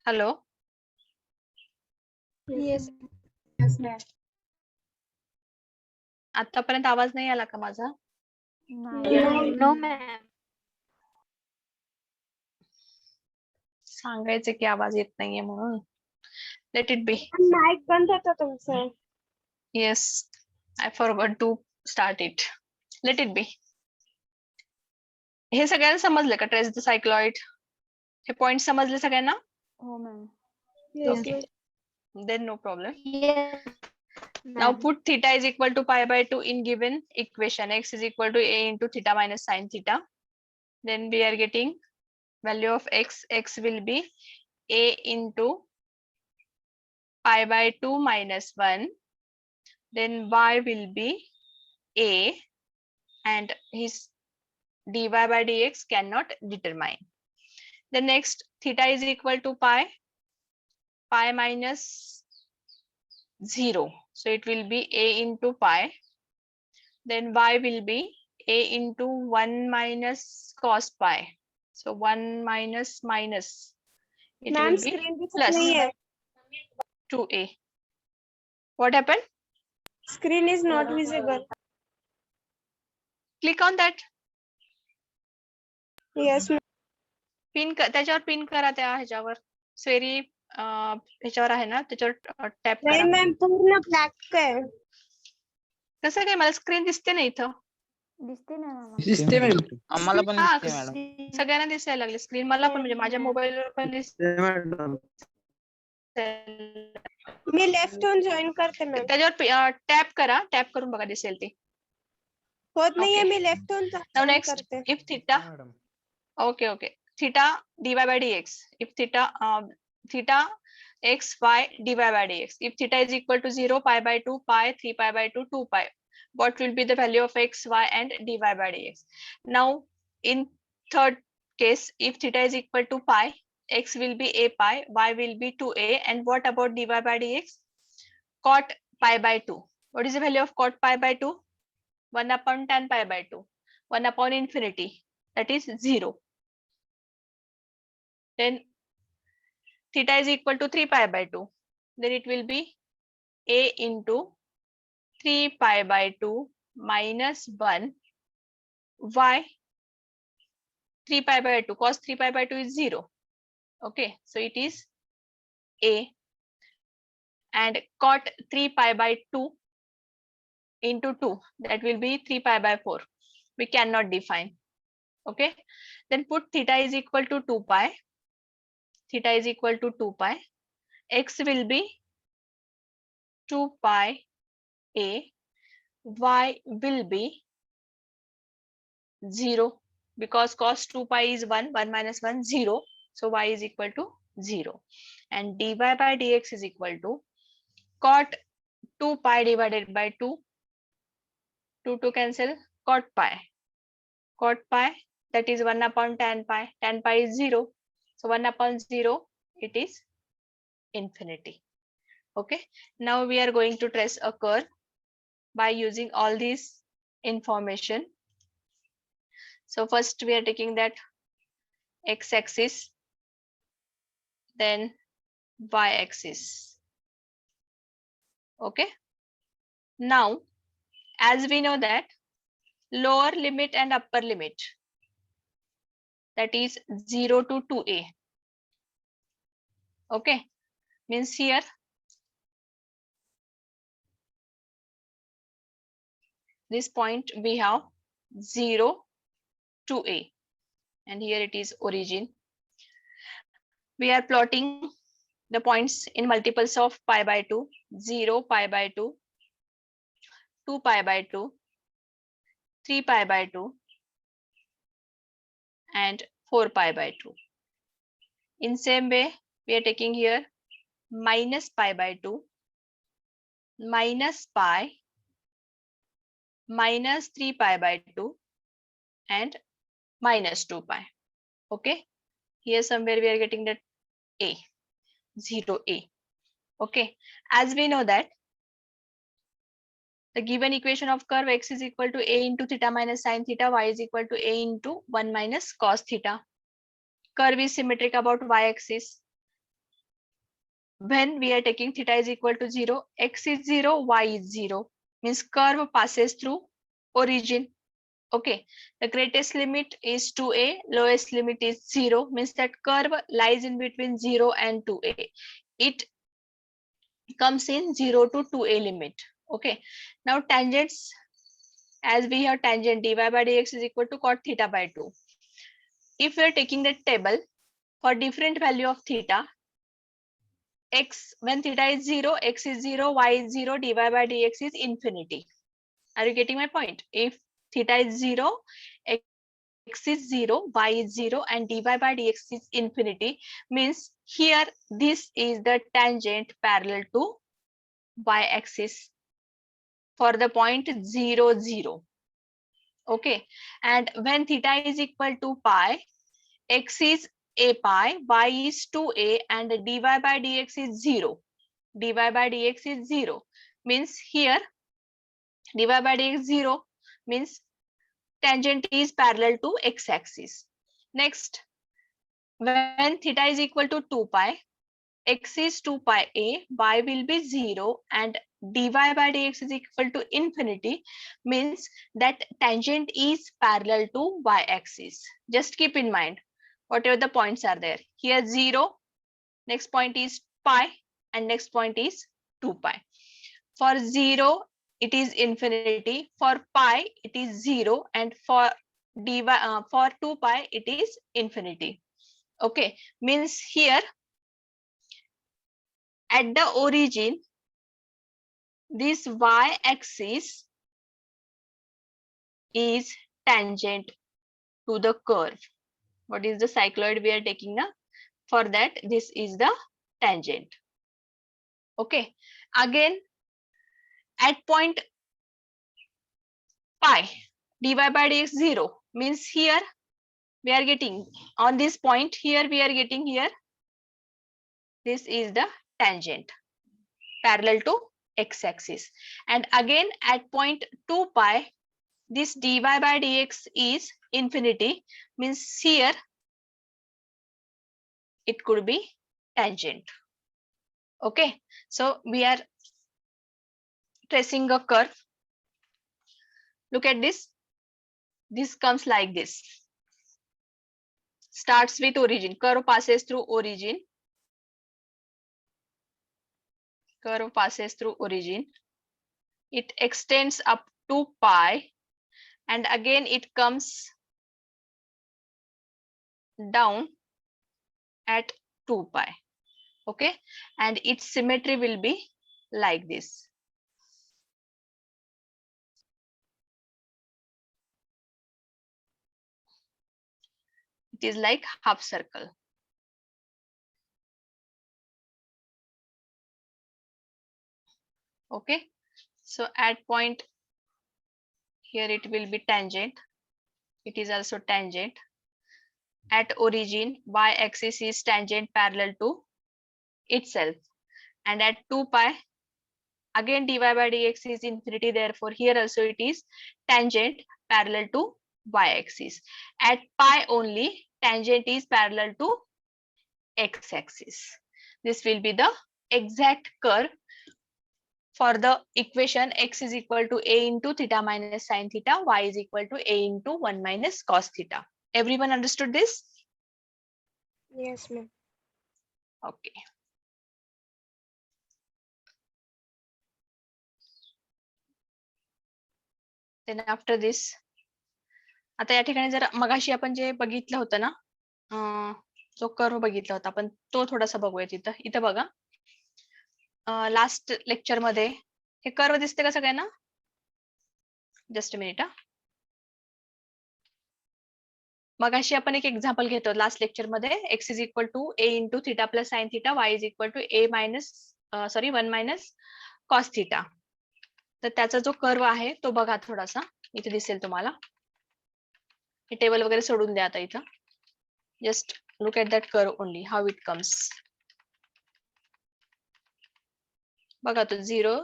Hello. Yes. आतापर्यंत आवाज नाही आला का माझा? No, ma'am. सांगायचं की आवाज येत नाहीये म्हणून. Late it B. माइक बंद होता तुमचं. Yes, I forgot to start it. Let it be. हे सगळ्यांना समजलं का? ट्रेस द सायक्लॉइड, हे पॉइंट समजले सगळ्यांना? हो ma'am. Yes. Okay. Then no problem. Yes. Now put theta is equal to pi by 2 in given equation. X is equal to a into theta minus sin theta. Then we are getting value of x. X will be a into pi by 2 minus 1. Then y will be a, and his dy by dx cannot determine. The next, theta is equal to pi minus 0. So it will be a into pi. Then y will be a into 1 minus cos pi. So 1 minus minus. It Ma'am, will be screen दिसत plus नाहीये. 2a. What happened? Screen is not visible. Click on that. Yes. ma'am. त्याच्यावर pin करा, त्या ह्याच्यावर स्वेरी ह्याच्यावर आहे ना, त्याच्यावर टॅप नाही करा. मॅम, पूर्ण ब्लॅक आहे. कसं काय? मला स्क्रीन दिसते ना इथं. दिसते ना मॅम. दिसते मॅडम. आम्हाला पण हा, दिसते मॅडम. सगळ्यांना दिसायला लागले स्क्रीन. मला पण, म्हणजे माझ्या मोबाईलवर पण दिसते. मॅडम मी लेफ्ट होऊन जॉईन करते मॅम. त्याच्यावर टॅप करा, टॅप करून बघा, दिसेल ती. होत नाहीये, Okay. मी लेफ्ट होऊन Now जॉईन next, करते. if theta, madam okay, theta dy by dx, if theta x y dy by dx, if theta is equal to 0, pi by 2, pi, 3 pi by 2, 2 pi, what will be the value of x, y and dy by dx? Now in third case, if theta is equal to pi, x will be a pi, y will be 2a, and what about dy by dx? Cot pi by 2. What is the value of cot pi by 2? 1 upon tan pi by 2, 1 upon infinity, that is 0. Then theta is equal to 3 pi by 2. Then it will be a into 3 pi by 2 minus 1 y 3 pi by 2, cos 3 pi by 2 is 0. Okay, so it is a, and cot 3 pi by 2 into 2, that will be 3 pi by 4. We cannot define. Okay, then put theta is equal to 2 pi. Theta is equal to 2 pi. X will be 2 pi a, y will be 0, because cos 2 pi is 1, 1 minus 1, 0. So y is equal to 0. And dy by dx is equal to cot 2 pi divided by 2, 2 to cancel, cot pi. Cot pi, that is 1 upon tan pi. Tan pi is 0. So 1 upon 0, it is infinity. Okay, now we are going to trace a curve by using all these information. So first we are taking that x-axis, then y-axis. Okay, now as we know that lower limit and upper limit, that is 0 to 2a. Okay, means here this point we have 0 to a, and here it is origin. We are plotting the points in multiples of pi by 2, 0 pi by 2, 2 pi by 2, 3 pi by 2, and 4 pi by 2. In same way, we are taking here minus pi by 2, minus pi, minus 3 pi by 2, and minus 2 pi. Okay, here somewhere we are getting that a, 0a. Okay, as we know that the given equation of curve x is equal to a into theta minus sin theta, y is equal to a into 1 minus cos theta. Curve is symmetric about y-axis. when we are taking theta is equal to 0, x is 0, y is 0, means curve passes through origin. Okay, the greatest limit is 2a, lowest limit is 0, means that curve lies in between 0 and 2a. It comes in 0 to 2a limit. Okay, now tangents, as we have tangent dy by dx is equal to cot theta by 2. If we are taking the table for different value of theta, x, when theta is 0, x is 0, y is 0, dy by dx is infinity. Are you getting my point? If theta is 0, x is 0, y is 0, and dy by dx is infinity, means here this is the tangent parallel to y-axis for the point 0, 0. Okay, and when theta is equal to pi, x is a pi, y is 2a, and dy by dx is 0. Dy by dx is 0, means here dy by dx 0, means tangent is parallel to x-axis. Next, when theta is equal to 2 pi, x is 2 pi a, y will be 0, and dy by dx is equal to infinity, means that tangent is parallel to y-axis. Just keep in mind whatever the points are there. Here 0, next point is pi, and next point is 2 pi. For 0, it is infinity. For pi, it is 0, and for for 2 pi, it is infinity. Okay, means here at the origin, this y-axis is tangent to the curve. What is the cycloid we are taking now? For that, this is the tangent. Okay, again at point pi, dy by dx 0, means here we are getting on this point, here we are getting here, this is the tangent parallel to x-axis. And again at point 2 pi, this dy by dx is infinity, means here it could be tangent. Okay, so we are tracing a curve. Look at this. This comes like this. Starts with origin. Curve passes through origin. Curve passes through origin. It extends up to pi, and again it comes down at 2 pi. Okay, and its symmetry will be like this. It is like half circle. Okay, so at point here it will be tangent. It is also tangent. At origin, y-axis is tangent parallel to itself, and at 2 pi, again dy by dx is infinity, therefore here also it is tangent parallel to y-axis. At pi only, tangent is parallel to x-axis. This will be the exact curve for the equation x is equal to a into theta minus sine theta, y is equal to a into 1 minus cos theta. Everyone understood this? Yes, ma'am. Okay. Then after this, आता या ठिकाणी जर मगाशी आपण जे बघितलं होतं ना, जो कर्व बघितला होता आपण तो थोडासा बघूया तिथं. इथं बघा, लास्ट लेक्चर मध्ये हे कर्व दिसते का सगळ्यांना? Just minute. मगाशी आपण एक एक्झाम्पल घेतो लास्ट लेक्चर मध्ये, x is equal to a into theta plus sine theta, y is equal to a minus 1 minus cos theta. तर त्याचा जो कर्व आहे तो बघा थोडासा, इथे दिसेल तुम्हाला. हे टेबल वगैरे सोडून द्या आता इथं. Just look at that curve only, how it comes. बघा तो 0,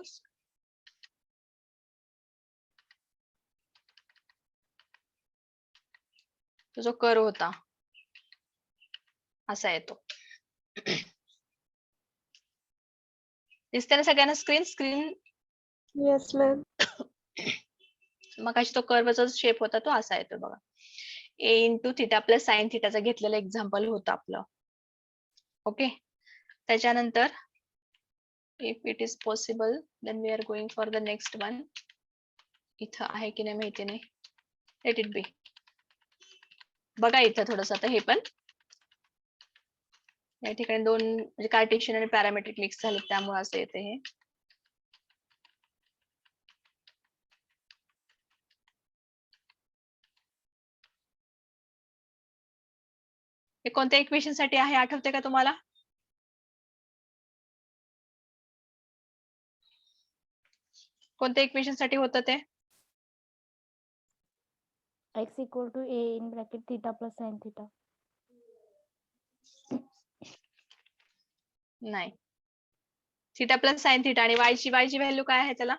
तो जो कर्व होता असा येतो. दिसते ना सगळ्यांना स्क्रीन Yes, ma'am. मगाशी तो कर्वचा शेप होता तो असा येतो बघा. a into theta plus sine थिटाचा घेतलेलं एक्झाम्पल होतं आपलं. ओके, त्याच्यानंतर if it is possible then we are going for the next one. इथं आहे की नाही माहिती नाही, लेट इट बी. बघा इथं थोडस आता हे पण या ठिकाणी दोन म्हणजे कार्टेशियन आणि पॅरामेट्रिक मिक्स झाले त्यामुळे असं येते हे. हे कोणत्या इक्वेशन साठी आहे आठवते का तुम्हाला? कोणत्या इक्वेशन साठी होतं ते? x equal to a in bracket theta plus sin theta. नाही, थिटा प्लस साइन थिटा आणि y ची व्हॅल्यू काय आहे त्याला?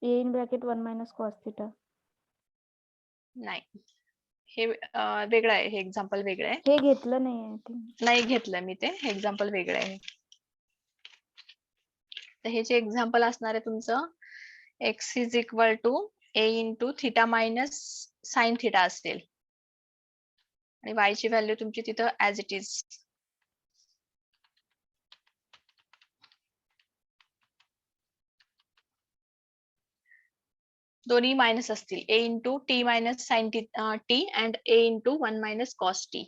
a in bracket 1 minus cos theta. नाही, हे वेगळं आहे, हे एक्झाम्पल वेगळं आहे. हे घेतलं नाही आय थिंक. नाही घेतलं मी ते, एक्झाम्पल वेगळं आहे. तर हे जे एक्झाम्पल असणार आहे तुमचं x is equal to a into theta minus sine theta असेल आणि y ची व्हॅल्यू तुमची तिथं ऍज इट इज. दोन्ही मायनस असतील, a into t minus sine t and a into 1 minus cos t.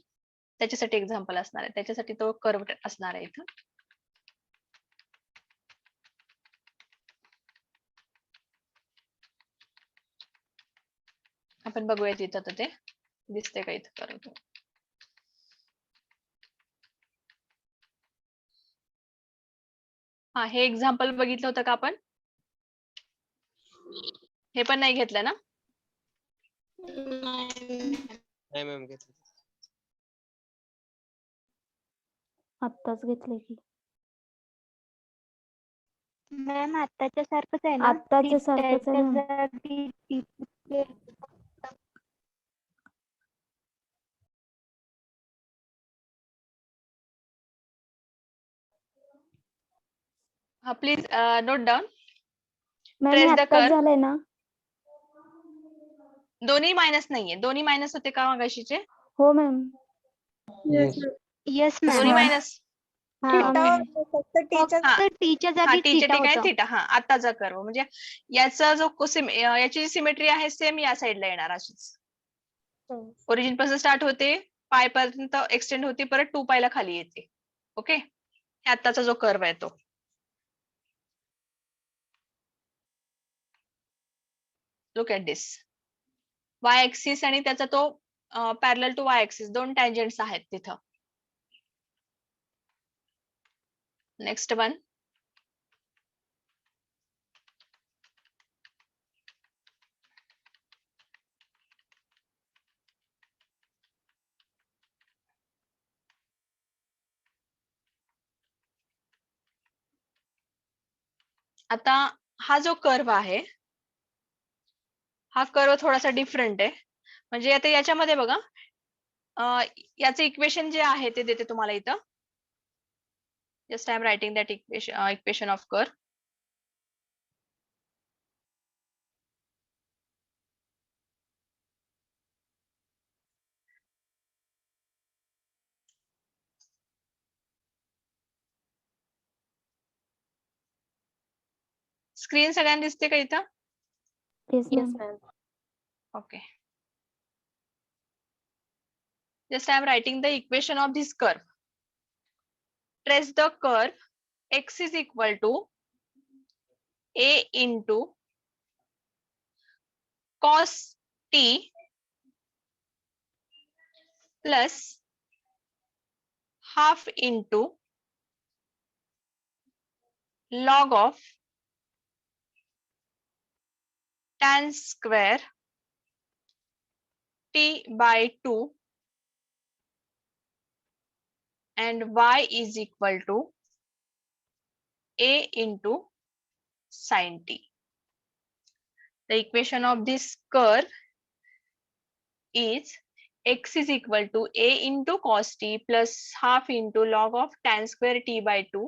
त्याच्यासाठी एक्झाम्पल असणार आहे, त्याच्यासाठी तो कर्व असणार आहे इथं. आपण बघूया तिथं तर ते दिसते का इथं कर्व. हा, हे एक्झाम्पल बघितलं होतं का आपण? हे पण नाही घेतलं ना? नाही मॅम घेतलं. आत्ताच घेतलंय की. मॅम आत्ताच्या सारखंच आहे ना? आत्ताच्या सारखंच आहे ना. हा, प्लीज नोट डाऊन. मॅम हे Trace the आत्ताच curve. झालंय ना? दोन्ही मायनस नाहीये, दोन्ही मायनस होते का मगाशीचे? हो मॅम. Yes, yes, दोन्ही ma'am. मायनस. फक्त हा. टीच्या हा, जागी टीच्या थीटा ठिकाणी होतं. थिटा. हा, आताचा कर्व म्हणजे याचा जो याची जी सिमेट्री आहे सेम या साईडला येणार अशीच. ओरिजिन पासून स्टार्ट होते, पाय पर्यंत एक्सटेंड होते, परत 2 पायला खाली येते. ओके, हे आताचा जो कर्व आहे तो. Look at this. Y axis आणि त्याचा तो पॅरलल टू वाय ऍक्सिस दोन टँजंट्स आहेत तिथं. Next one. आता हा जो कर्व आहे, हा कर्व थोडासा डिफरंट आहे. म्हणजे आता याच्यामध्ये बघा, याचं इक्वेशन जे आहे ते देते तुम्हाला इथं. Just I am writing that equation of curve. Screen सगळ्यांना दिसते का इथं? Yes Yes, ma'am. ma'am. Okay. Just I am writing the equation of this curve. Trace the curve x is equal to a into cos t plus half into log of tan square t by 2 and y is equal to a into sin t. The equation of this curve is x is equal to a into cos t plus half into log of tan square t by 2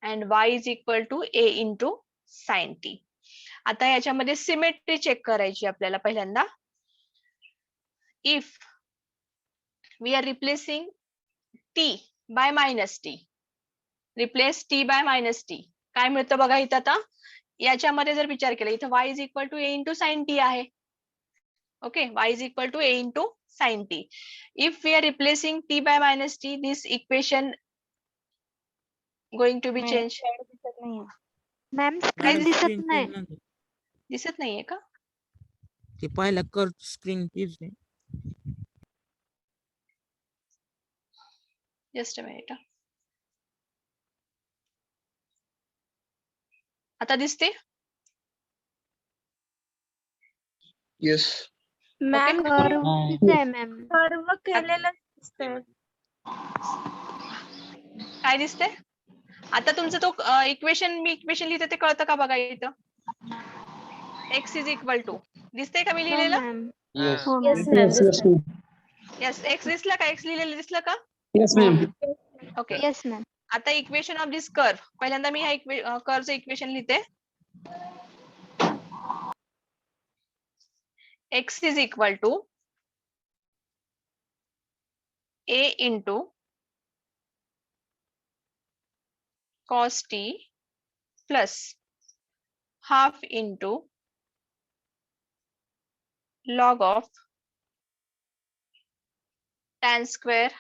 and y is equal to a into sine t. आता याच्यामध्ये symmetry check करायची आपल्याला पहिल्यांदा. If we are replacing t by minus t, replace t by minus t, काय मिळतं बघा इथं. आता याच्यामध्ये जर विचार केला, इथं y is equal to a into sine t आहे. ओके, y is equal to a into sine t. If we are replacing t by minus t, this equation going to be change. दिसत नाहीये. मॅम काय screen दिसत screen नाही. दिसत नाहीये का? ते पाहिला कर स्क्रीन तीच आहे. Just a minute. आता दिसते? Yes. Ma'am Okay. कर्व आहे मॅम. सर्व केलेलं दिसतंय. काय दिसते? आता तुमचं तो इक्वेशन, मी इक्वेशन लिहिते ते कळतं का बघा इथं. x इज इक्वल टू, दिसतंय का मी हो लिहिलेलं? मॅम. Yes. हो मॅम. यस, x दिसला का? x लिहिलेलं दिसलं का? ओके. Yes ma'am. आता इक्वेशन ऑफ दिस कर्व, पहिल्यांदा मी ह्या कर्वचं इक्वेशन लिहिते. x is equal to a into cos t plus half into log of tan square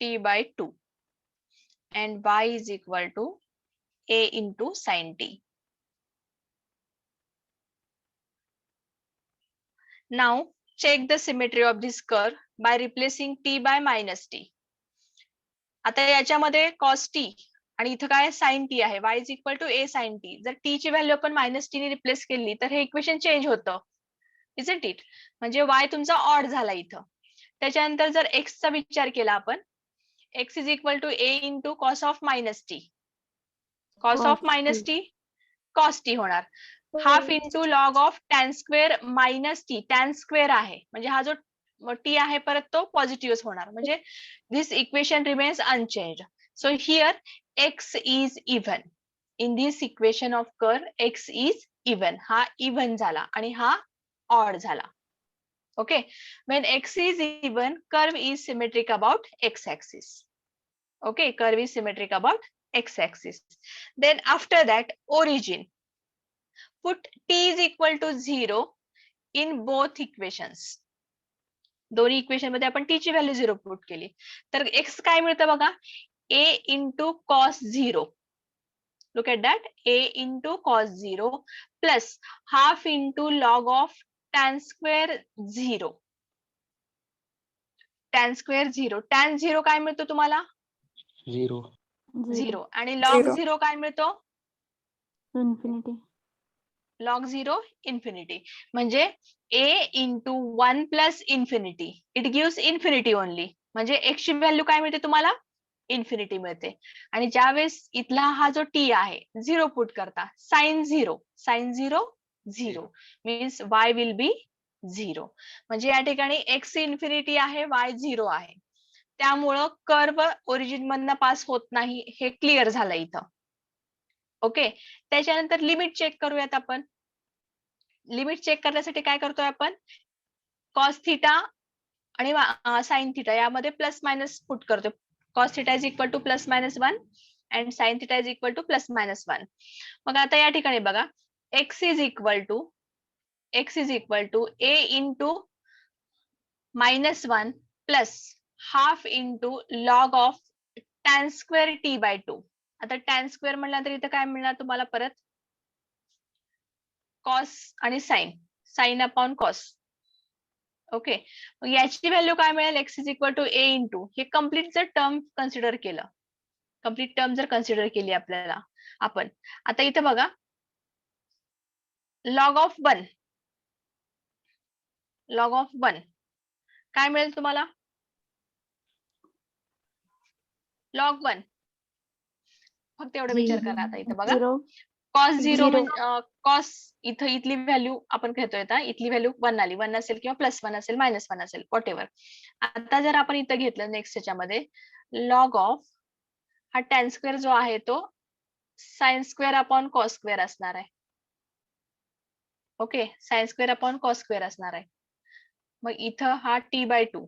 t by 2 and y is equal to a into sin t. Now check the symmetry of this curve by replacing t by minus t. आता याच्यामध्ये cos t आणि इथं काय sin t आहे, y is equal to a sin t. जर t ची value आपण minus T ने रिप्लेस केली तर हे इक्वेशन चेंज होतं, isn't it? म्हणजे y तुमचा ऑड झाला इथं. त्याच्यानंतर जर x चा विचार केला आपण, x is equal to a into cos of minus t. cos of minus t cos t होणार. Half into log of tan square minus T, tan square आहे म्हणजे हा जो टी आहे परत तो पॉझिटिव्ह होणार. म्हणजे this equation remains unchanged. So here x is even. In this equation of curve x is even. हा इव्हन झाला आणि हा ऑड झाला. Okay, when x is even, curve is symmetric about x-axis. Okay, curve is symmetric about x-axis. Then after that, origin. Put t is equal to 0 in both equations. दोन्ही equation मध्ये आपण t ची value 0 put केली तर x काय मिळतं बघा, a into cos 0. Look at that, a into cos 0 plus half into log of tan square 0. tan square 0. tan 0 काय मिळतो तुम्हाला? 0. आणि log 0 काय मिळतो? इन्फिनिटी. log 0 infinity. म्हणजे a into 1 plus infinity. It gives infinity only. म्हणजे x ची value काय मिळते तुम्हाला? इन्फिनिटी मिळते. आणि ज्यावेळेस इथला हा जो t आहे 0 पुट करता, sin 0 0 means y will be 0. म्हणजे या ठिकाणी x इन्फिनिटी आहे, y 0 आहे. त्यामुळं कर्व ओरिजिन मधनं पास होत नाही, हे क्लिअर झालं इथं. ओके, त्याच्यानंतर लिमिट चेक करूयात आपण. लिमिट चेक करण्यासाठी काय करतोय आपण, कॉस थिटा आणि साइन थिटा यामध्ये प्लस मायनस पुट करतोय. Cos theta is equal to plus minus 1 and sine theta is equal to plus minus 1. मग आता या ठिकाणी बघा, x is equal to a into -1 plus half into log of tan square t by 2. आता tan square म्हणलं तर इथं काय मिळणार तुम्हाला परत, कॉस आणि साइन अपॉन कॉस. ओके, मग याची व्हॅल्यू काय मिळेल, x is equal to a into, हे कम्प्लीट जर टर्म कन्सिडर केलं, कम्प्लीट टर्म जर कन्सिडर केली आपल्याला आपण, आता इथं बघा लॉग ऑफ 1 काय मिळेल तुम्हाला, लॉग 1. फक्त एवढा विचार करा. आता इथं बघा कॉस 0 म्हणजे कॉस, इथं इथली व्हॅल्यू आपण घेतोय, आता इथली व्हॅल्यू 1 आली, 1 असेल किंवा +1 असेल, -1 असेल, वॉट एव्हर. आता जर आपण इथं घेतलं नेक्स्ट याच्यामध्ये लॉग ऑफ हा tan स्क्वेअर जो आहे तो sine square upon cos square असणार आहे. Okay, sine square upon cos square असणार आहे. मग इथं हा t/2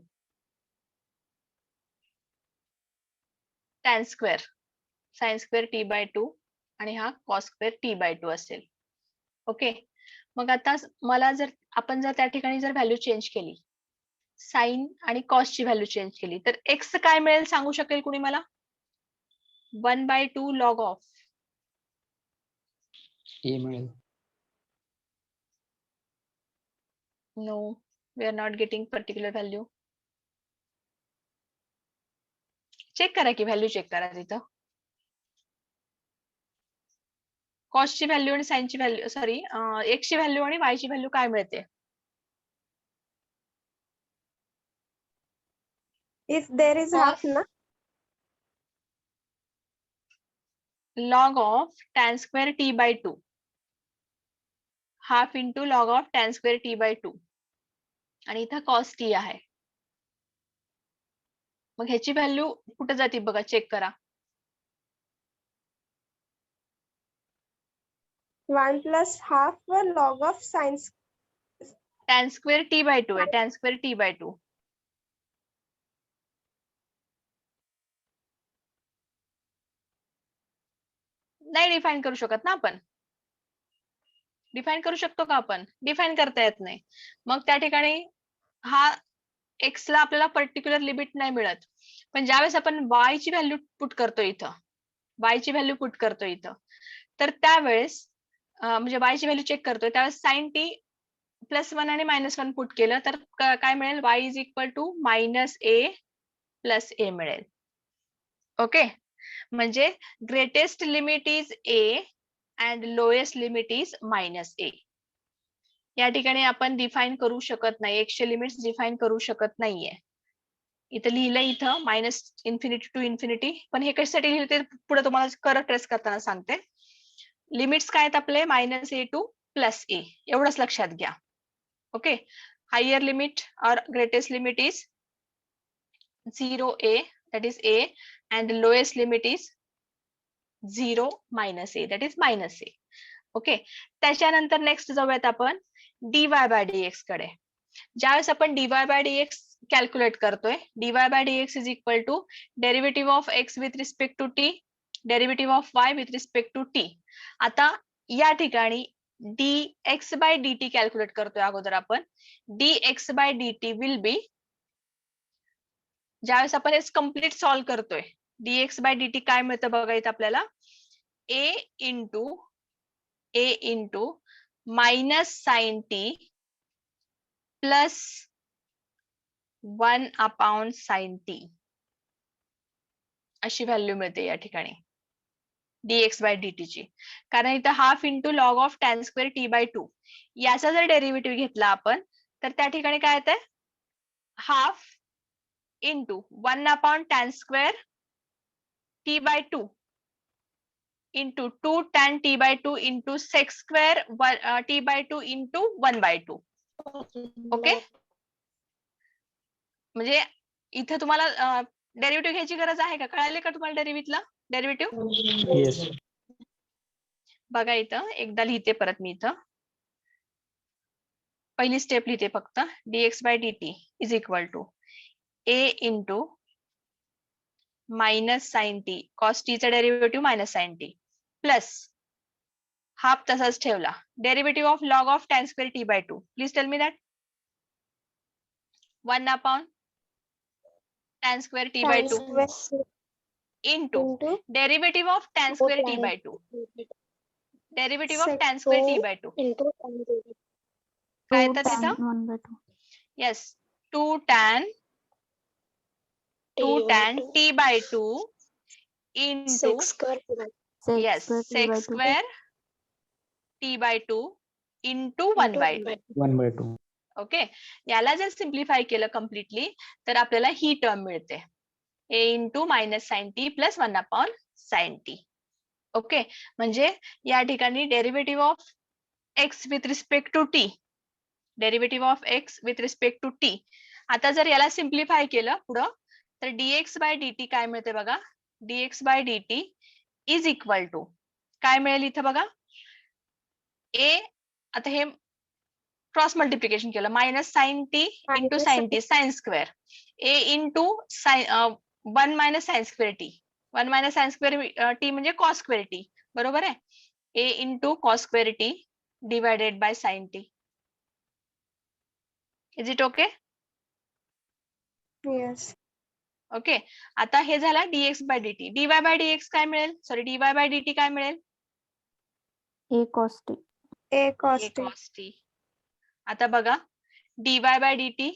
tan square sine square t/2 आणि हा कॉस स्क्वेअर t/2 असेल. ओके, मग आता मला जर आपण जर त्या ठिकाणी जर व्हॅल्यू चेंज केली, साइन आणि कॉस ची व्हॅल्यू चेंज केली, तर एक्स काय मिळेल सांगू शकेल कुणी मला? 1/2 log ऑफ A मिळेल. No, we are not getting particular value. Check करा की व्हॅल्यू चेक करा तिथं. कॉस ची व्हॅल्यू आणि साइन ची व्हॅल्यू सॉरी एक्स ची व्हॅल्यू आणि वाय ची व्हॅल्यू काय मिळते? If there is half, na? Log of tan square t/2 half into log of tan square t/2 आणि इथं कॉस t आहे. मग ह्याची व्हॅल्यू कुठे जाते बघा, चेक करा. 1 plus half log of sin. tan square t/2 आहे, tan स्क्वेअर t/2. नाही डिफाईन करू शकत ना आपण. डिफाईन करू शकतो का आपण? डिफाईन करता येत नाही. मग त्या ठिकाणी हा एक्स ला आपल्याला पर्टिक्युलर लिमिट नाही मिळत. पण ज्यावेळेस आपण वाय ची व्हॅल्यू पुट करतो इथं, वाय ची व्हॅल्यू पुट करतो इथं, तर त्यावेळेस म्हणजे वाय ची व्हॅल्यू चेक करतोय त्यावेळेस साइन टी +1 आणि -1 पुट केलं तर काय मिळेल? y is equal to -a + a मिळेल. ओके, म्हणजे greatest limit is a and lowest limit is -a. या ठिकाणी आपण डिफाईन करू शकत नाही, एक्सचे लिमिट्स डिफाईन करू शकत नाहीये. इथं लिहिलंय इथं -∞ to ∞, पण हे कशासाठी लिहिले ते पुढे तुम्हाला करत ट्रेस करताना सांगते. लिमिट्स काय आहेत आपले? -a to +a एवढंच लक्षात घ्या. ओके, हायर लिमिट और greatest limit is 0a, that is a, and lowest limit is 0 -a, that is -a. Okay, त्याच्यानंतर नेक्स्ट जाऊयात आपण dy/dx कडे. ज्यावेळेस आपण dy/dx कॅल्क्युलेट करतोय, dy/dx is equal to derivative of x with respect to t, derivative of y with respect to t. आता या ठिकाणी dx/dt कॅल्क्युलेट करतोय अगोदर आपण. dx/dt विल बी, ज्यावेळेस आपण हे कम्प्लीट सॉल्व्ह करतोय, dx/dt काय मिळतं बघा इथं आपल्याला? a into -sin t +1 sin t अशी व्हॅल्यू मिळते या ठिकाणी dx/dt ची. कारण इथं half into log of tan square t/2 याचा जर डेरिव्हेटिव्ह घेतला आपण तर त्या ठिकाणी काय येतंय? Half into 1 tan square t/2 into 2 tan t/2 into sec square t/2 into 1/2. Okay, म्हणजे इथे तुम्हाला डेरिव्हेटिव्ह घ्यायची गरज आहे का? कळाले का तुम्हाला डेरिव्हेटिव्ह? Yes. बघा इथं एकदा लिहिते परत मी. इथं पहिली स्टेप लिहिते फक्त. dx/dt is equal to a into -sin t, cos t चा derivative -sin t plus half तसाच ठेवला, derivative of log of tan square t/2. Please tell me that. 1 tan square t/2 into derivative of tan square t/2, derivative of tan square t/2 काय येतं तिथं? 1/2. Yes, 2 tan t/2 into yes sec square t/2 into 1/2. 1/2. Okay, याला जर simplify केलं completely तर आपल्याला ही term मिळते, a into -sin t +1 sin t. Okay, म्हणजे या ठिकाणी derivative of x with respect to t, derivative of x with respect to t. आता जर याला सिम्प्लिफाय केलं पुढं तर dx/dt काय मिळते बघा? dx/dt इज इक्वल टू काय मिळेल इथं बघा, ए आता हे क्रॉस मल्टिप्लिकेशन केलं, minus sine t into Minus sine t sine square, a into sine 1 minus sine square t, 1 minus sine square t म्हणजे कॉस स्क्वेअर टी, बरोबर आहे. A into cos square t divided by sine t. Is it okay? Yes. Okay. आता हे झालं dx by dt. dy by dx काय मिळेल, sorry dy by dt काय मिळेल? A cos t. A a cos t. cos t. आता बघा, dy by dt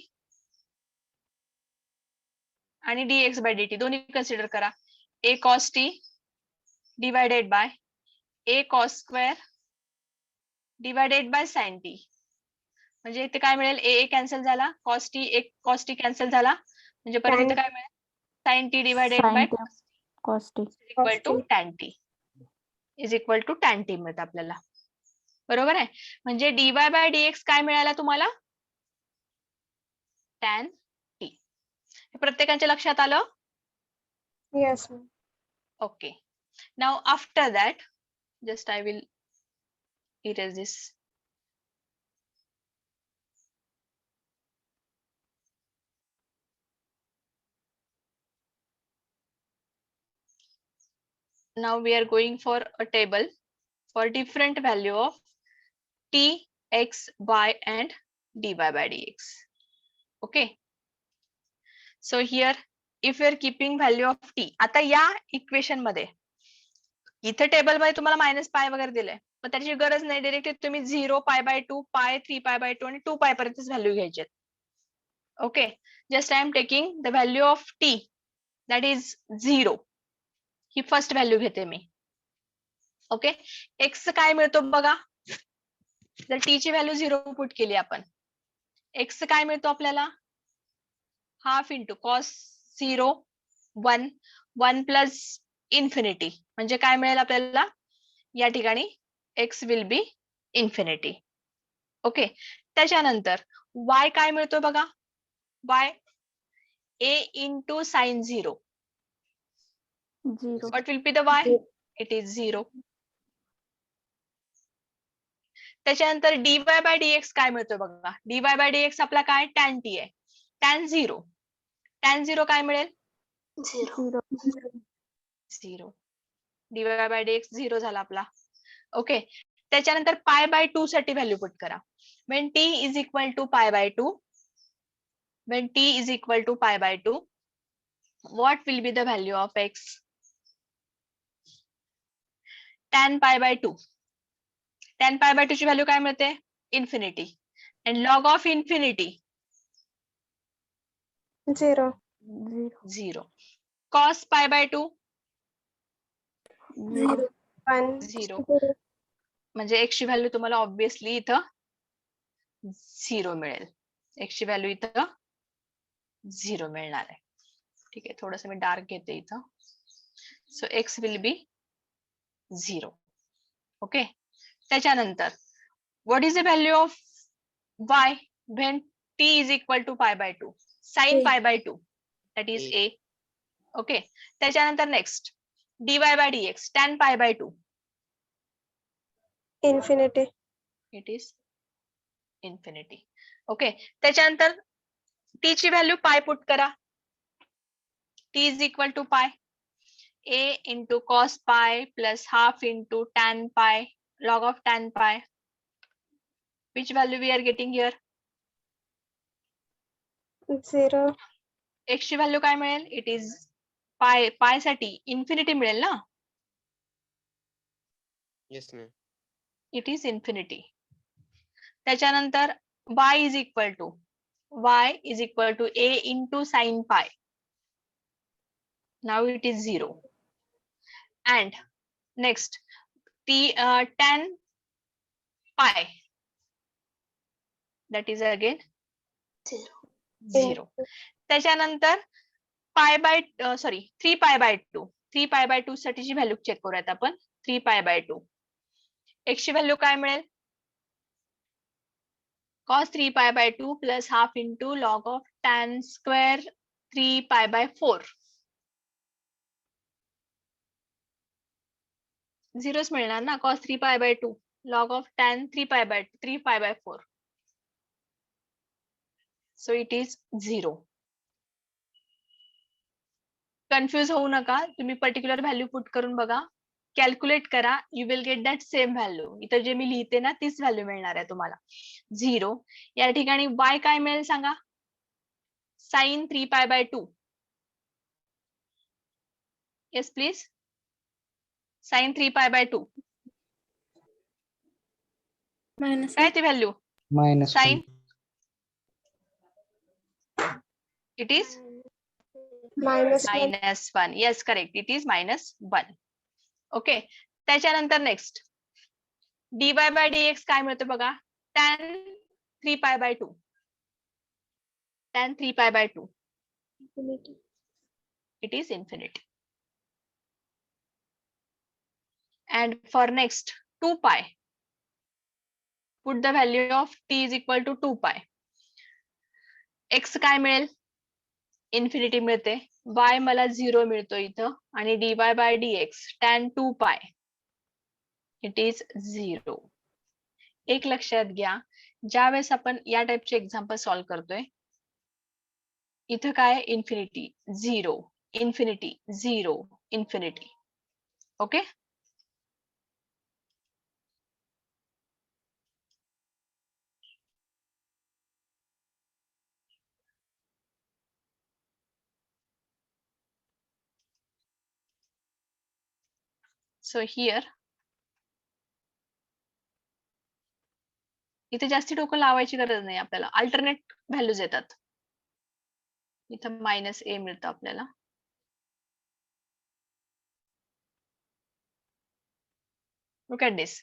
आणि dx बाय dt दोन्ही कन्सिडर करा. a cos t divided by a cos square divided by sin t. म्हणजे इथे काय मिळेल, a कॅन्सल झाला, cos t एक cos t कॅन्सल झाला, म्हणजे परत इथे Tan काय मिळेल, sin t divided by Sin t cos t. Equal to t. tan t is equal to tan t मिळतं आपल्याला, बरोबर आहे. म्हणजे dy बाय dx काय मिळाला तुम्हाला, tan t. हे प्रत्येकाच्या लक्षात आलं? Yes. ma'am. Okay. Now after that, just I will erase this. Now we are going for a table for different value of t, x, y and dy by dx. Okay. So here if we are keeping value of t, आता या equation मध्ये इथे table मध्ये तुम्हाला minus pi वगैरे दिलंय, पण त्याची गरज नाही, डायरेक्टली तुम्ही 0 पाय बाय 2 पाय 3 पाय बाय 2 आणि 2 पाय पर्यंतच व्हॅल्यू घ्यायचे. Okay. Just I am taking the value of T that is 0. He first value घेते मी. ओके. एक्स काय मिळतो बघा, जर टी ची व्हॅल्यू 0 पुट केली आपण, एक्स काय मिळतो आपल्याला, half into cos 0 1 1 plus infinity, म्हणजे काय मिळेल आपल्याला या ठिकाणी, x will be infinity. Okay. त्याच्यानंतर y काय मिळतो बघा, y a into sign 0. 0. What will be the y? It is 0. त्याच्यानंतर dy बाय dx काय मिळतो बघा, dy बाय dx आपला काय tan t आहे, tan 0. tan 0 काय मिळेल, 0. 0. dy बाय dx 0 झाला आपला. ओके. त्याच्यानंतर पाय बाय 2 साठी व्हॅल्यू पुट करा. when t is equal to pi by 2, when t is equal to pi by 2, what will be the value of x? tan pi by 2. tan pi by 2 ची value काय मिळते, infinity. and log of infinity 0. 0. cos pi by 2 0. 1. 0. म्हणजे x ची value तुम्हाला obviously इथं 0 मिळेल, x ची value इथं 0 मिळणार आहे. ठीक आहे, थोडस मी डार्क घेते इथं. सो x विल बी 0. ओके. त्याच्यानंतर what is the value of y when t is equal to pi by 2? sin A. pi by 2, that is a. Okay. त्याच्यानंतर next dy by dx tan pi by 2, Infinity. it is infinity. Okay. त्याच्यानंतर t ची value पाय put करा. t is equal to pi a into cos pi plus half into tan pi log of tan pi. Which value we are getting here? 0. x ची value काय मिळेल, it is पाय, पाय साठी infinity मिळेल ना, Yes, ma'am. It is infinity. त्याच्यानंतर y is equal to a into sine pi. Now it is 0. and next t tan pi, that is again 0. त्याच्यानंतर pi by 3 pi by 2, 3 pi by 2 साठीची value check करूयात आपण. 3 pi by 2, x ची value काय मिळेल, cos 3 pi by 2 plus half into log of tan square 3 pi by 4. झिरोच मिळणार ना, cos 3π/2 log of tan 3π/4. So it is 0. Confuse होऊ नका, तुम्ही पर्टिक्युलर व्हॅल्यू पुट करून बघा, कॅल्क्युलेट करा, you will get that same value. इथं जे मी लिहिते ना तीच व्हॅल्यू मिळणार आहे तुम्हाला 0. या ठिकाणी y काय मिळेल सांगा, sin 3π/2. Yes please, sin 3π/2 Minus काय ती value, Minus sin 1. It is minus 1. -1. Yes correct, it is -1. Okay, त्याच्यानंतर नेक्स्ट dy/dx काय मिळतं बघा, tan 3π/2. tan 3π/2 it is infinity. And for next 2π, put the value of t is equal to 2π. x काय मिळेल, infinity मिळते, y मला 0 मिळतो इथं, आणि dy/dx tan 2π it is 0. एक लक्षात घ्या, ज्या वेळेस आपण या टाइपचे एक्झाम्पल सॉल्व्ह करतोय, इथं काय infinity 0, infinity 0, infinity. Okay, so here इथे जास्ती डोकं लावायची गरज नाही आपल्याला, अल्टरनेट व्हॅल्यूज येतात. इथं -a मिळतं आपल्याला. Look at this.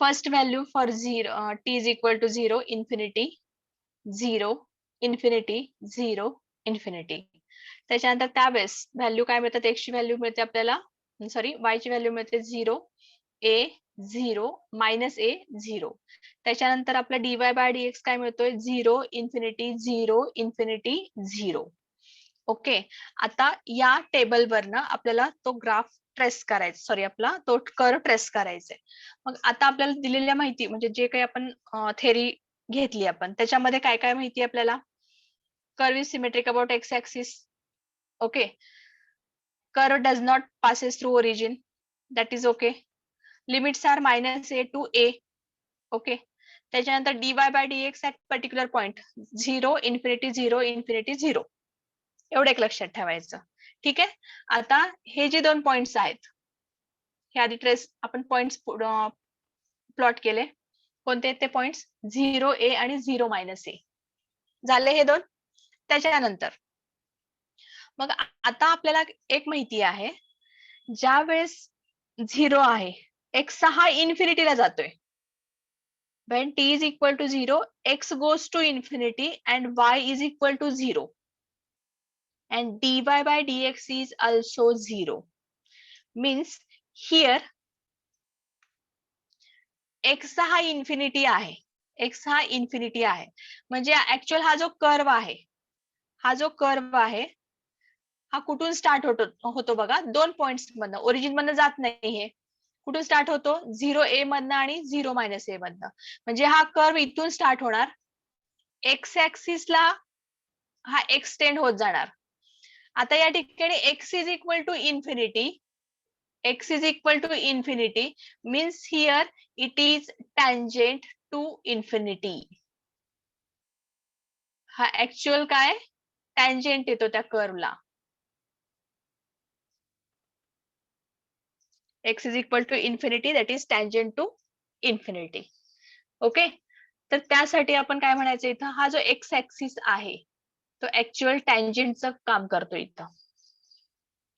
First value for 0, t is equal to 0, infinity 0, infinity 0, infinity. त्याच्यानंतर त्यावेळेस व्हॅल्यू काय मिळतात, x ची व्हॅल्यू मिळते आपल्याला, सॉरी y ची व्हॅल्यू मिळते 0, a 0, -a 0. त्याच्यानंतर आपला dy/dx काय मिळतोय, 0, इन्फिनिटी 0, इन्फिनिटी 0. ओके, आता या टेबलवरनं आपल्याला तो ग्राफ ट्रेस करायचा, सॉरी आपला तो कर्व ट्रेस करायचा आहे. मग आता आपल्याला दिलेल्या माहिती, म्हणजे जे काही आपण थेरी घेतली आपण, त्याच्यामध्ये काय काय माहिती आपल्याला, curve is symmetric about x axis. Okay, curve does not passes through origin, that is okay. Limits are -a to a. Okay, त्याच्यानंतर dy/dx at particular point 0, infinity 0, infinity 0. एवढं एक लक्षात ठेवायचं. ठीक आहे, आता हे जे 2 पॉइंट्स आहेत, हे आधी ट्रेस आपण पॉइंट्स प्लॉट केले. कोणते ते पॉइंट्स, 0a आणि 0 -a झाले हे 2. त्याच्यानंतर मग आता आपल्याला एक माहिती आहे, ज्या वेळेस 0 आहे, x हा इन्फिनिटीला जातोय, when t is equal to 0, x goes to infinity and y is equal to 0. And dy/dx is also 0. Means here x हा इन्फिनिटी आहे, x हा इन्फिनिटी आहे, म्हणजे ऍक्च्युअल हा जो कर्व आहे, हा जो कर्व आहे हा कुठून स्टार्ट होतो बघा, 2 पॉइंट्स मधनं, ओरिजिन मधनं जात नाही. हे कुठून स्टार्ट होतो, 0a मधनं आणि 0 - a मधनं. म्हणजे हा कर्व इथून स्टार्ट होणार, एक्स ऍक्सिसला हा एक्सटेंड होत जाणार. आता या ठिकाणी x is equal to infinity, x is equal to infinity means here it is tangent to infinity. हा ऍक्च्युअल काय, टँजेंट येतो त्या कर्वला. x is equal to infinity, that is tangent to infinity. Okay, तर त्यासाठी आपण काय म्हणायचं, इथं हा जो x ऍक्सिस आहे तो ऍक्च्युअल टँजेंटचं काम करतो. इथं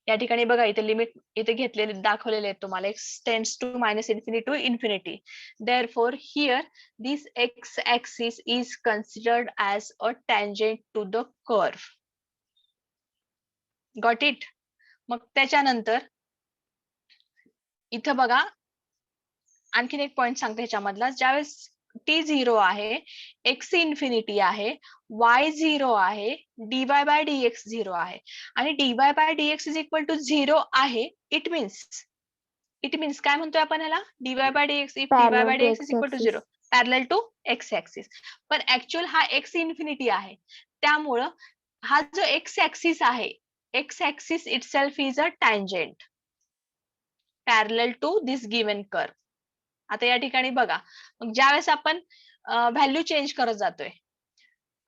या ठिकाणी बघा, इथे लिमिट इथे घेतलेले दाखवलेले आहेत तुम्हाला, x tends to -infinity to infinity. Therefore here this x axis is considered as a tangent to the curve. Got it? मग त्याच्यानंतर इथं बघा, आणखीन एक पॉइंट सांगते ह्याच्यामधला, ज्यावेळेस t 0 आहे, x इन्फिनिटी आहे, y 0 आहे, dy/dx 0 आहे, आणि dy/dx is equal to 0 आहे, इट मीन्स इट मीन्स काय म्हणतोय आपण ह्याला dy by dx if dy Parallel by to dx is equal to x-axis. 0 parallel to x axis. पण ऍक्च्युअल हा एक्स इन्फिनिटी आहे, त्यामुळं हा जो एक्स ऍक्सिस आहे, x axis itself is a tangent parallel to this given curve. आता या ठिकाणी बघा, मग ज्यावेळेस आपण व्हॅल्यू चेंज करत जातोय,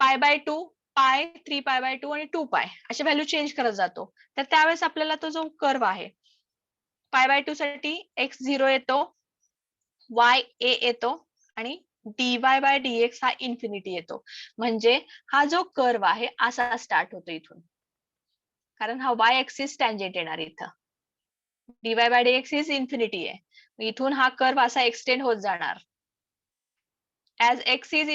पाय बाय 2, पाय, 3 पाय बाय 2 आणि 2 पाय अशा व्हॅल्यू चेंज करत जातो, तर त्यावेळेस आपल्याला तो जो कर्व आहे, पाय बाय 2 साठी x 0 येतो, y a येतो आणि dy बाय dx हा इन्फिनिटी येतो. म्हणजे हा जो कर्व आहे असा स्टार्ट होतो इथून, कारण हा y ऍक्सिस टँजेंट येणार इथं. dy by dx is infinity आहे, इथून हा कर्व असा एक्सटेंड होत जाणार. As x is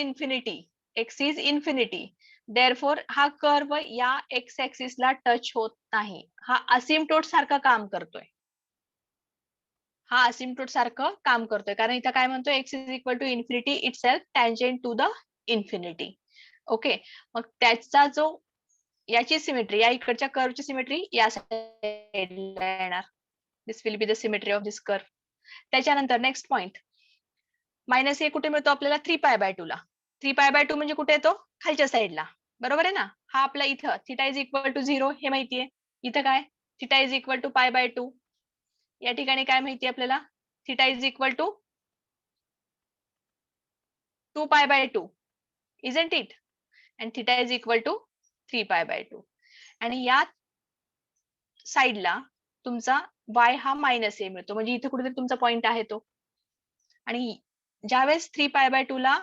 infinity, therefore हा कर्व या एक्स ऍक्सिसला टच होत नाही. हा असिम्प्टोट सारखं काम करतोय, कारण इथं काय म्हणतोय, x is equal to infinity itself tangent to the infinity. Okay, मग त्याचा जो याची सिमेट्री, या इकडच्या कर्वची सिमेट्री या साईडला येणार. This will be the symmetry of this curve. त्याच्यानंतर नेक्स्ट पॉइंट, मायनस ए कुठे मिळतो आपल्याला, 3 pi by 2 La. 3 pi by 2 म्हणजे कुठे येतो, खालच्या साईडला, बरोबर आहे ना. हा आपला इथं थिटा इज इक्वल टू 0 हे माहितीये. इथं काय, theta is equal to pi by 2. या ठिकाणी काय माहिती आपल्याला, theta is equal to 2 pi by 2, isn't it, and theta is equal to 3 pi by 2. आणि या साईडला तुमचा y हा मायनस ए मिळतो, म्हणजे इथे कुठेतरी तुमचा पॉइंट आहे तो. आणि ज्यावेळेस 3 पाय बाय 2 ला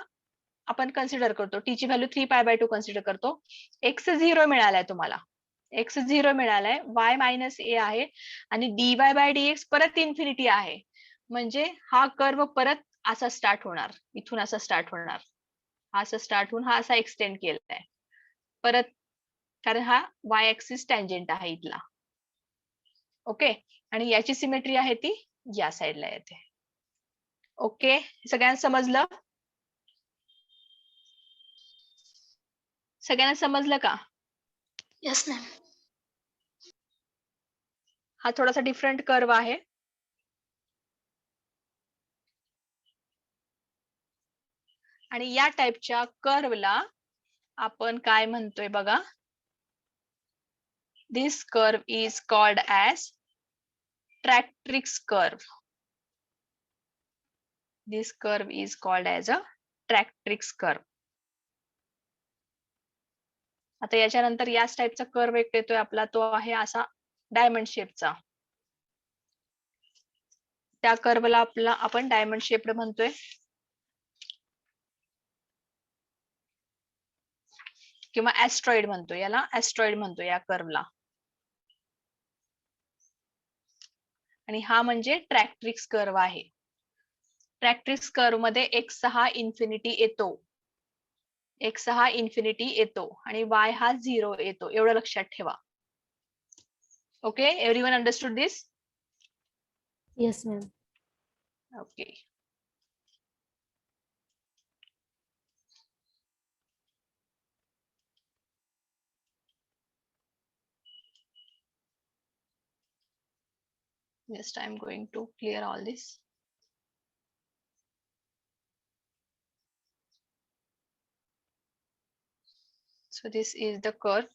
आपण कन्सिडर करतो, टी ची व्हॅल्यू 3 पाय बाय 2 कन्सिडर करतो, x 0 मिळालाय तुम्हाला, x 0 मिळालाय, y मायनस ए आहे आणि dy बाय dx परत इन्फिनिटी आहे. म्हणजे हा कर्व परत असा स्टार्ट होणार, इथून असा स्टार्ट होणार, हा असा स्टार्ट होऊन हा असा एक्सटेंड केलाय परत, कारण हा y ऍक्सिस टँजेंट आहे इथला. ओके, आणि याची सिमेट्री आहे ती या साईडला येते. ओके, सगळ्यांना समजलं? सगळ्यांना समजलं का? Yes, ma'am. हा थोडासा डिफरंट कर्व आहे. आणि या टाइपच्या कर्वला आपण काय म्हणतोय बघा, this curve is called as tractrix curve. This curve is called as a tractrix curve. आता याच्यानंतर याच टाइपचा कर्व एक येतोय आपला, तो आहे असा डायमंड शेपचा. त्या कर्वला आपला आपण डायमंड शेप्ड म्हणतोय. किंवा ऍस्ट्रॉइड म्हणतो, याला ऍस्ट्रॉइड म्हणतो या कर्वला. आणि हा म्हणजे ट्रॅक्ट्रिक्स कर्व आहे. ट्रॅक्ट्रिक्स कर्व मध्ये x हा इन्फिनिटी येतो, x हा इन्फिनिटी येतो आणि y हा 0 येतो, एवढं लक्षात ठेवा. Okay, everyone understood this? Yes, ma'am. Okay. Just I'm going to clear all this. So this is the curve.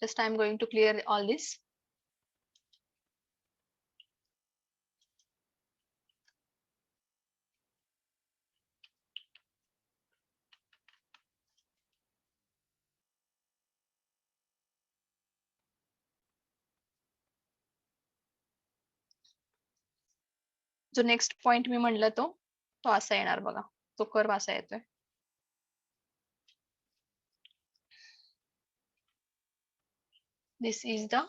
Just I'm going to clear all this. जो नेक्स्ट पॉइंट मी म्हणलं तो असा येणार बघा, तो कर्व असा येतोय. This is the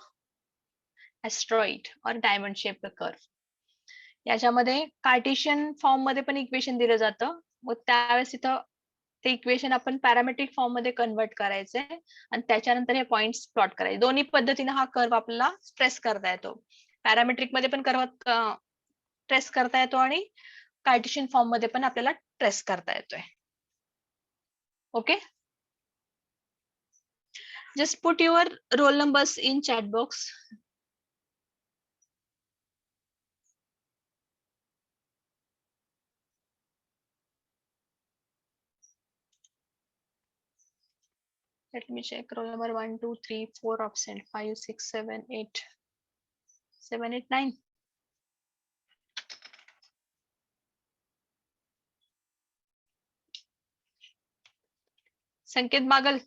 asteroid or diamond shaped curve. याच्यामध्ये कार्टेशियन फॉर्म मध्ये पण इक्वेशन दिलं जातं, मग त्यावेळेस इथं ते इक्वेशन आपण पॅरामेट्रिक फॉर्म मध्ये कन्वर्ट करायचंय आणि त्याच्यानंतर हे पॉइंट्स प्लॉट करायचे. दोन्ही पद्धतीने हा कर्व आपल्याला स्ट्रेस करता येतो. पॅरामेट्रिक मध्ये पण ट्रेस करता येतो आणि कार्टेशियन फॉर्म मध्ये पण आपल्याला ट्रेस करता येतोय. Okay, just put your roll numbers in chat box. Let me check. Roll number 1, 2, 3, 4 absent, 5, 6, 7, 8, 7, 8, 9. Sanket Bagal.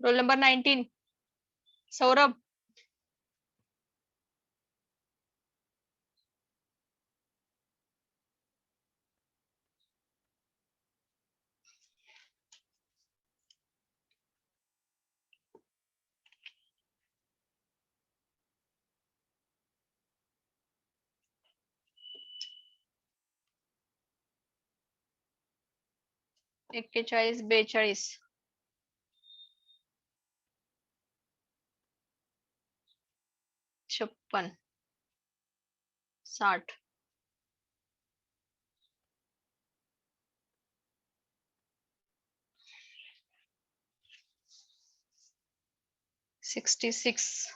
Roll number 19. Saurabh. एक्केचाळीस 42 56 60 66.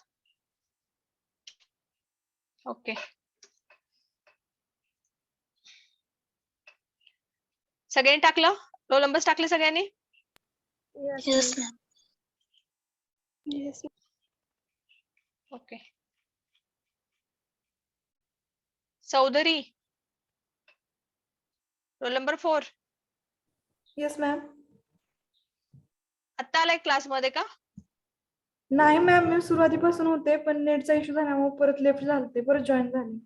ओके, सगळ्यांनी टाकलं? रोल नंबर्स टाकले सगळ्यांनी? Yes, ma'am. Yes. ओके. Chaudhary, roll number 4. Yes ma'am. आता आलाय क्लास मध्ये का? नाही मॅम, मी सुरुवातीपासून होते पण नेटचा इश्यू झाल्यामुळे परत लेफ्ट झाले, परत जॉईन झाले.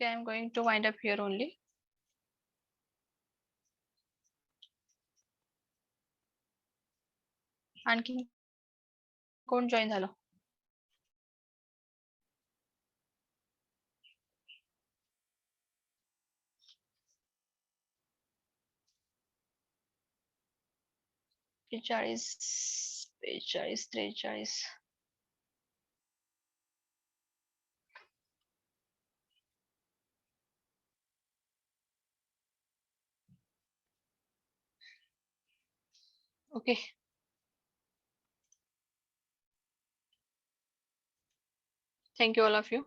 Okay, I'm going to wind up here only. आणखी कोण जॉईन झालं? चाळीस 42 43. Okay. Thank you all of you.